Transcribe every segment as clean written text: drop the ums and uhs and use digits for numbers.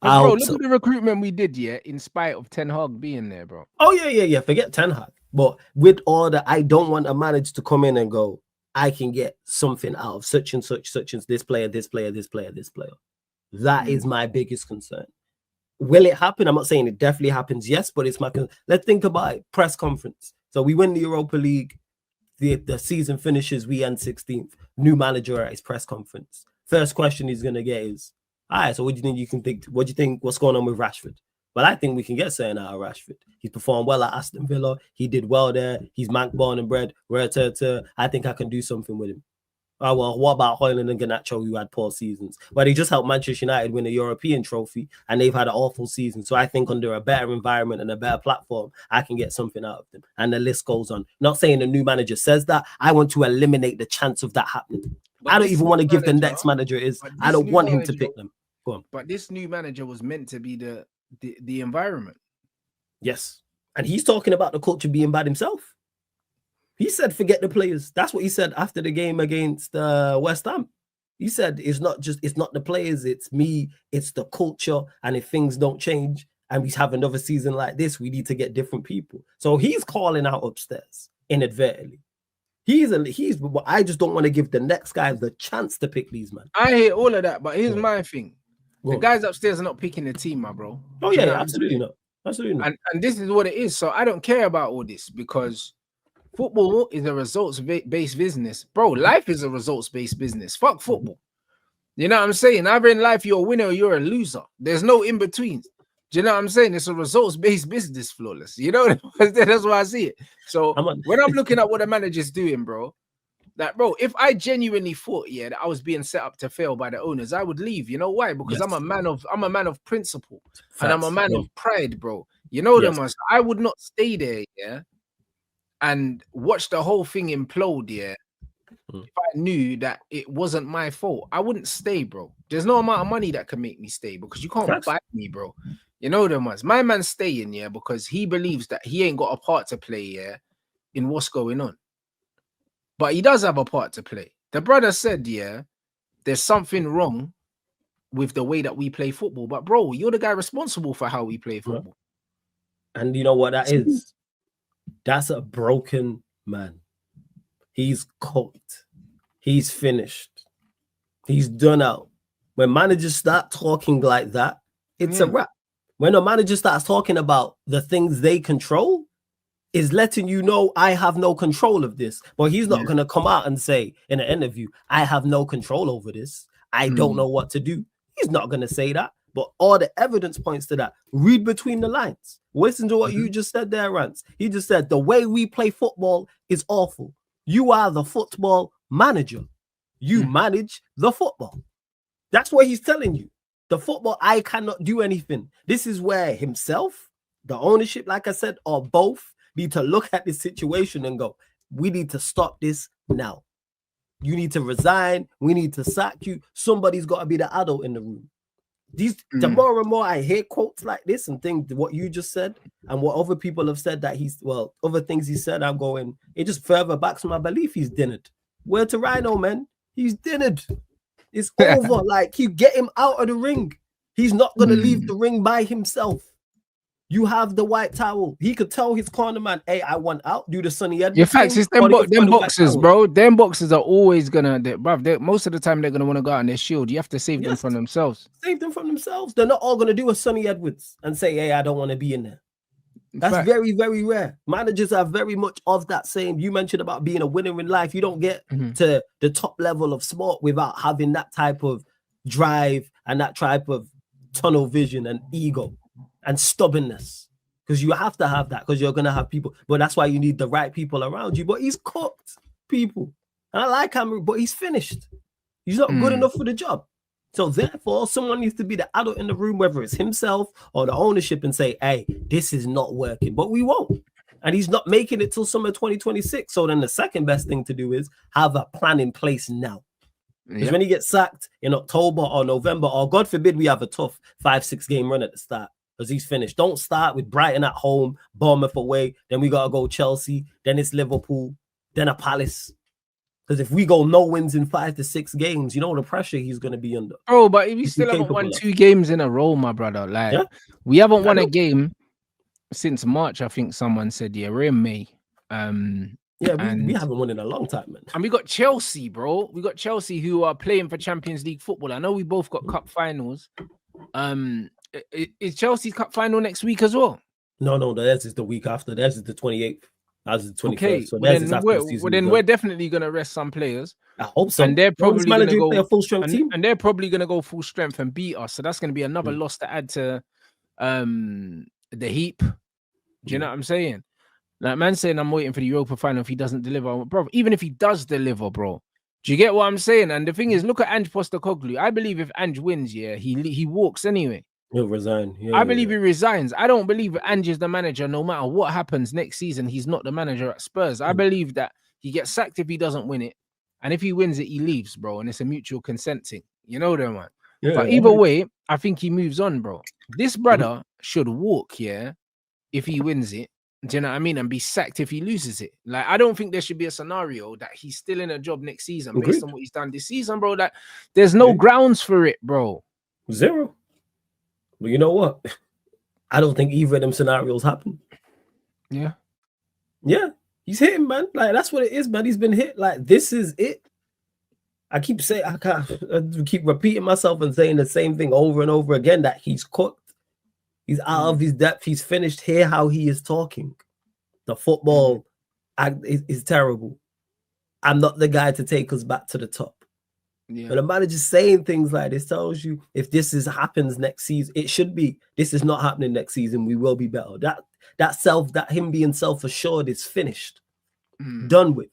I Bro, hope look so. at the recruitment we did, yeah, in spite of Ten Hag being there, bro. Oh, yeah. Forget Ten Hag. But with all that, I don't want a manager to come in and go, I can get something out of such and such as this player, this player, this player, this player. That is my biggest concern. Will it happen? I'm not saying it definitely happens, yes, but it's my concern. Let's think about it. Press conference. So we win the Europa League. The season finishes, we end 16th. New manager at his press conference. First question he's going to get is, all right, so what do you think you can think? What do you think, what's going on with Rashford? Well, I think we can get something out of Rashford. He's performed well at Aston Villa. He did well there. He's Manc born and bred. I think I can do something with him. Oh, well, what about Højlund and Garnacho, who had poor seasons? But they just helped Manchester United win a European trophy, and they've had an awful season. So I think under a better environment and a better platform, I can get something out of them. And the list goes on. Not saying the new manager says that. I want to eliminate the chance of that happening. But I don't even want to give the next manager is. I don't want him to pick them. Go on. But this new manager was meant to be the environment. Yes. And he's talking about the culture being bad himself. He said, forget the players. That's what he said after the game against West Ham. He said, it's not the players, it's me, it's the culture. And if things don't change and we have another season like this, we need to get different people. So he's calling out upstairs inadvertently. I just don't want to give the next guy the chance to pick these, man. I hear all of that, but here's my thing. The guys upstairs are not picking the team, my bro. Oh, yeah, absolutely not. Absolutely not. And this is what it is. So I don't care about all this because football is a results-based business. Bro, life is a results-based business. Fuck football. You know what I'm saying? Either in life, you're a winner or you're a loser. There's no in-between. Do you know what I'm saying? It's a results-based business, Flawless. You know, that's why I see it. So when I'm looking at what the manager's doing, bro, if I genuinely thought, that I was being set up to fail by the owners, I would leave. You know why? Because I'm a man of principle. Facts. And I'm a man of pride, bro. You know them ones. I would not stay there, and watch the whole thing implode, if I knew that it wasn't my fault. I wouldn't stay, bro. There's no amount of money that can make me stay because you can't buy me, bro. You know them ones. My man's staying, because he believes that he ain't got a part to play, in what's going on. But he does have a part to play. The brother said, there's something wrong with the way that we play football. But, bro, you're the guy responsible for how we play football. And you know what that is? That's a broken man. He's cooked. He's finished. He's done out. When managers start talking like that, it's a wrap. When a manager starts talking about the things they control, is letting you know I have no control of this. But he's not going to come out and say in an interview, I have no control over this. I don't know what to do. He's not going to say that. But all the evidence points to that. Read between the lines. Listen to what you just said there, Rants. He just said the way we play football is awful. You are the football manager. You manage the football. That's what he's telling you. The football, I cannot do anything. This is where himself, the ownership, like I said, or both need to look at this situation and go, we need to stop this now. You need to resign. We need to sack you. Somebody's got to be the adult in the room. The more and more I hear quotes like this and think what you just said and what other people have said that other things he said, I'm going, it just further backs my belief he's dinnered. Word to Rhino, man. He's dinnered. It's over. Like, you get him out of the ring. He's not going to leave the ring by himself. You have the white towel. He could tell his corner man, hey, I want out. Do the Sonny Edwards. In fact, it's them boxers, bro. Them boxers are always gonna, most of the time they're gonna want to go out on their shield. You have to save them from themselves. Save them from themselves. They're not all gonna do a Sonny Edwards and say, hey, I don't want to be in there. That's very, very rare. Managers are very much of that same. You mentioned about being a winner in life. You don't get to the top level of sport without having that type of drive and that type of tunnel vision and ego and stubbornness, because you have to have that, because you're going to have people. But that's why you need the right people around you. But he's cooked people. And I like him, but he's finished. He's not good enough for the job. So therefore, someone needs to be the adult in the room, whether it's himself or the ownership, and say, hey, this is not working. But we won't. And he's not making it till summer 2026. So then the second best thing to do is have a plan in place now. Because when he gets sacked in October or November, or God forbid we have a tough 5-6 game run at the start, because he's finished. Don't start with Brighton at home, Bournemouth away, then we got to go Chelsea, then it's Liverpool, then a Palace. Because if we go no wins in 5 to 6 games, you know the pressure he's going to be under. Oh, but we He's still haven't won capable of. 2 games in a row, my brother. Like, Yeah. we haven't I won a know. game since March, I think someone said. Yeah, we're in May. Yeah, we haven't won in a long time, man. And we got Chelsea, bro. We got Chelsea who are playing for Champions League football. I know we both got cup finals. Is Chelsea's cup final next week as well? No, theirs is the week after. Theirs is the 28th. Ours is the 21st. Okay, So well, theirs is after the season. we're definitely gonna rest some players. I hope so. And they're probably gonna go play a full strength team. And they're probably gonna go full strength and beat us. So that's gonna be another loss to add to the heap. Do you know what I'm saying? Like, man saying I'm waiting for the Europa final if he doesn't deliver, bro. Even if he does deliver, bro. Do you get what I'm saying? And the thing is, look at Ange Postecoglou. I believe if Ange wins, yeah, he walks anyway. He'll resign. Yeah, I believe he resigns. I don't believe Ange is the manager. No matter what happens next season, he's not the manager at Spurs. I believe that he gets sacked if he doesn't win it, and if he wins it, he leaves, bro. And it's a mutual consenting. You know that, man. Yeah, but either way, I think he moves on, bro. This brother should walk, yeah, if he wins it. Do you know what I mean? And be sacked if he loses it. Like, I don't think there should be a scenario that he's still in a job next season based on what he's done this season, bro. Like, there's no grounds for it, bro. Zero. But you know what? I don't think either of them scenarios happen. Yeah. Yeah. He's hitting, man. Like, that's what it is, man. He's been hit. Like, this is it. I keep saying, I keep repeating myself and saying the same thing over and over again, that he's cooked. He's out of his depth. He's finished. Hear how he is talking. The football is terrible. I'm not the guy to take us back to the top. Yeah. But the manager's saying things like this tells you if this happens next season, it should be. This is not happening next season. We will be better. That him being self-assured is finished. Done with.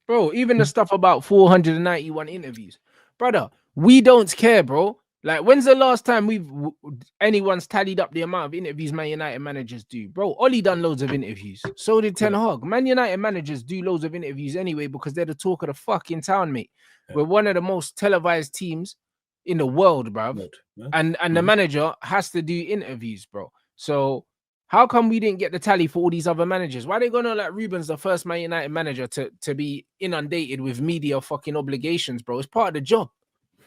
Bro, even the stuff about 491 interviews. Brother, we don't care, bro. Like, when's the last time anyone's tallied up the amount of interviews Man United managers do? Bro, Oli done loads of interviews. So did Ten Hag. Man United managers do loads of interviews anyway because they're the talk of the fucking town, mate. Yeah. We're one of the most televised teams in the world, bro. Yeah. And the manager has to do interviews, bro. So how come we didn't get the tally for all these other managers? Why are they gonna let Ruben's the first Man United manager to be inundated with media fucking obligations, bro? It's part of the job.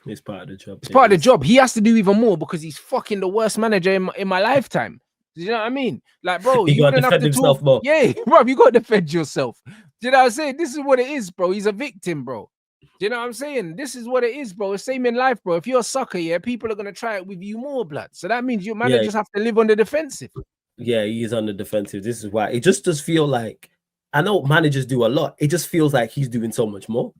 It's part of the job. It's part of the job. He has to do even more because he's fucking the worst manager in my lifetime. Do you know what I mean? Like, bro, you wouldn't have to talk more. Yeah, bro, you got to defend yourself. Do you know what I'm saying? This is what it is, bro. He's a victim, bro. Do you know what I'm saying? This is what it is, bro. It's same in life, bro. If you're a sucker, yeah, people are gonna try it with you more, blood. So that means your managers have to live on the defensive. Yeah, he is on the defensive. This is why it just does feel like, I know managers do a lot. It just feels like he's doing so much more.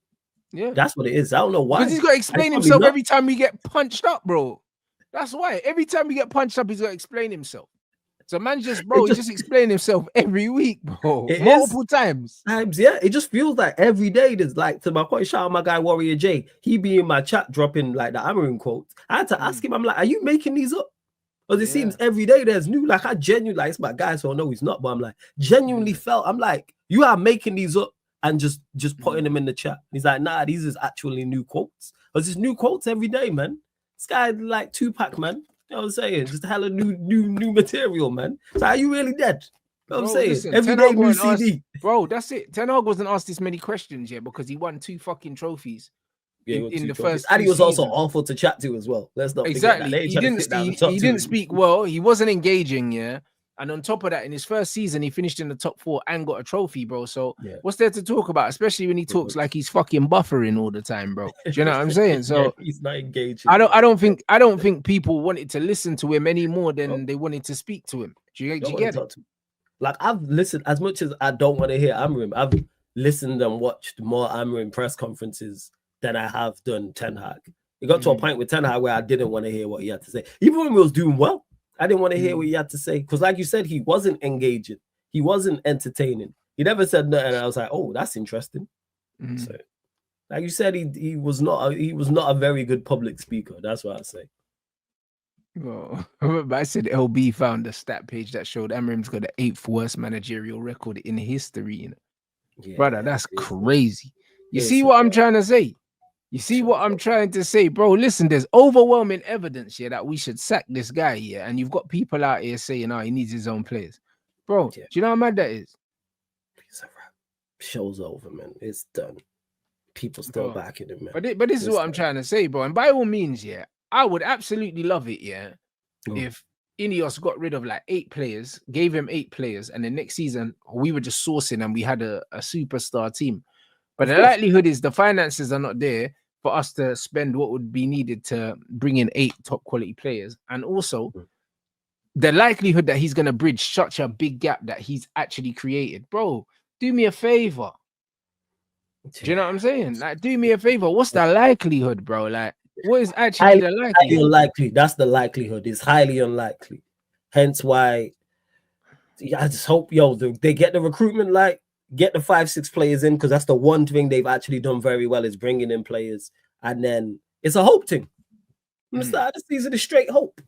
Yeah, that's what it is. I don't know why. Because he's got to explain himself every time we get punched up, bro. That's why. Every time we get punched up, he's got to explain himself. So man, he's just explaining himself every week, bro. Multiple times. Yeah. It just feels like every day there's like, to my point, shout out my guy Warrior J. He be in my chat dropping like the Amarin quotes. I had to ask him, I'm like, are you making these up? Because it seems every day there's new. Like, I genuinely, like, it's my guy, so I know he's not, but I'm like, genuinely felt, I'm like, you are making these up and just putting them in the chat. He's like, nah, these is actually new quotes. Because it's new quotes every day, man. This guy like Tupac, man. You know what I'm saying? Just hella new material, man. So are you really dead? You know what I'm saying? Listen, every day new CD. Bro, that's it. Ten Hag wasn't asked this many questions yet because he won 2 fucking trophies. In the first, and he was also awful to chat to as well. Let's not exactly. He didn't speak well. He wasn't engaging, yeah. And on top of that, in his first season, he finished in the top 4 and got a trophy, bro. So what's there to talk about? Especially when he talks like he's fucking buffering all the time, bro. Do you know what I'm saying? So he's not engaging. I don't think people wanted to listen to him any more than they wanted to speak to him. Do you get it? Like, I've listened, as much as I don't want to hear Amarim, I've listened and watched more Amarim press conferences than I have done Ten Hag. It got to a point with Ten Hag where I didn't want to hear what he had to say. Even when we was doing well, I didn't want to hear what he had to say. Because like you said, he wasn't engaging. He wasn't entertaining. He never said nothing. And I was like, oh, that's interesting. So, like you said, he was not a very good public speaker. That's what I say. Well, I said LB found a stat page that showed Amarim's got the 8th worst managerial record in history. You know? Yeah, brother, that's crazy. You see what I'm trying to say? You see what I'm trying to say, bro? Listen, there's overwhelming evidence here that we should sack this guy here, and you've got people out here saying, "Oh, he needs his own players." Bro, do you know how mad that is? It's a wrap. Show's over, man. It's done. people still Bro, backing him, man. But this is what I'm trying to say, bro. And by all means, yeah, I would absolutely love it, yeah, if Ineos got rid of like 8 players, gave him 8 players, and the next season we were just sourcing and we had a superstar team. But the likelihood is the finances are not there for us to spend what would be needed to bring in 8 top quality players. And also the likelihood that he's going to bridge such a big gap that he's actually created. Bro, do me a favor. Do you know what I'm saying? Like, do me a favor. What's the likelihood, bro? Like, what is actually the likelihood? Highly unlikely. That's the likelihood. It's highly unlikely. Hence why I just hope, they get the recruitment, like, get the 5-6 players in, because that's the one thing they've actually done very well is bringing in players. And then it's a hope thing. From the start of the season, it's straight hope.